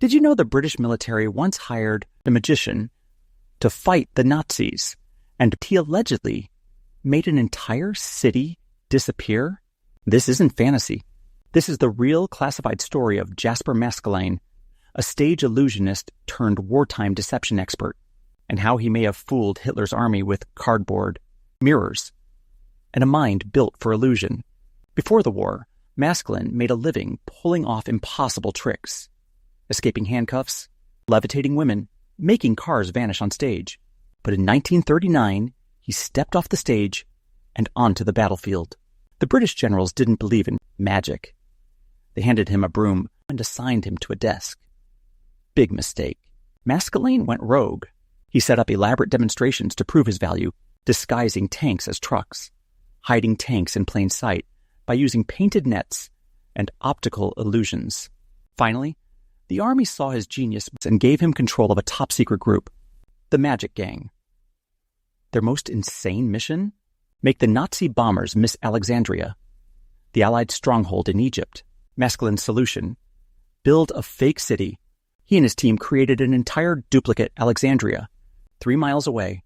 Did you know the British military once hired a magician to fight the Nazis, and he allegedly made an entire city disappear? This isn't fantasy. This is the real classified story of Jasper Maskelyne, a stage illusionist turned wartime deception expert, and how he may have fooled Hitler's army with cardboard, mirrors, and a mind built for illusion. Before the war, Maskelyne made a living pulling off impossible tricks, escaping handcuffs, levitating women, making cars vanish on stage. But in 1939, he stepped off the stage and onto the battlefield. The British generals didn't believe in magic. They handed him a broom and assigned him to a desk. Big mistake. Maskelyne went rogue. He set up elaborate demonstrations to prove his value, disguising tanks as trucks, hiding tanks in plain sight by using painted nets and optical illusions. Finally, the army saw his genius and gave him control of a top-secret group, the Magic Gang. Their most insane mission? Make the Nazi bombers miss Alexandria, the Allied stronghold in Egypt. Maskelyne's solution: build a fake city. He and his team created an entire duplicate Alexandria, 3 miles away,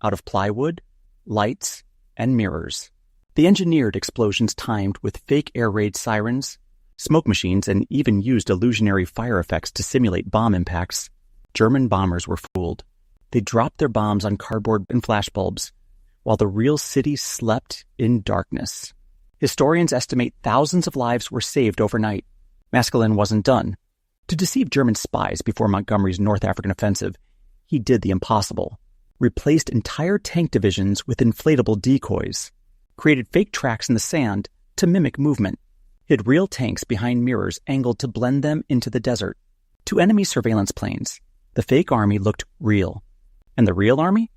out of plywood, lights, and mirrors. They engineered explosions timed with fake air raid sirens, smoke machines, and even used illusionary fire effects to simulate bomb impacts. German bombers were fooled. They dropped their bombs on cardboard and flashbulbs, while the real city slept in darkness. Historians estimate thousands of lives were saved overnight. Maskelyne wasn't done. To deceive German spies before Montgomery's North African offensive, he did the impossible. Replaced entire tank divisions with inflatable decoys, created fake tracks in the sand to mimic movement, hid real tanks behind mirrors angled to blend them into the desert. To enemy surveillance planes, the fake army looked real. And the real army?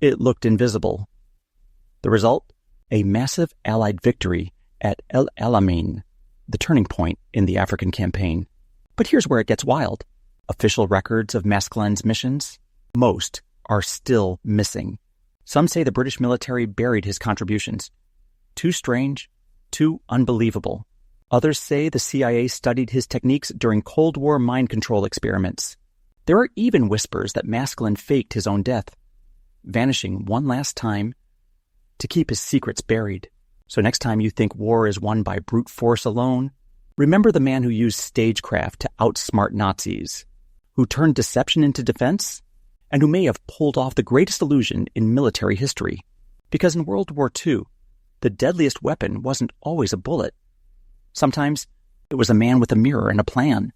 It looked invisible. The result? A massive Allied victory at El Alamein, the turning point in the African campaign. But here's where it gets wild. Official records of Maskelyne's missions? Most are still missing. Some say the British military buried his contributions. Too strange, too unbelievable. Others say the CIA studied his techniques during Cold War mind control experiments. There are even whispers that Maskelyne faked his own death, vanishing one last time to keep his secrets buried. So next time you think war is won by brute force alone, remember the man who used stagecraft to outsmart Nazis, who turned deception into defense, and who may have pulled off the greatest illusion in military history. Because in World War II, the deadliest weapon wasn't always a bullet. Sometimes it was a man with a mirror and a plan.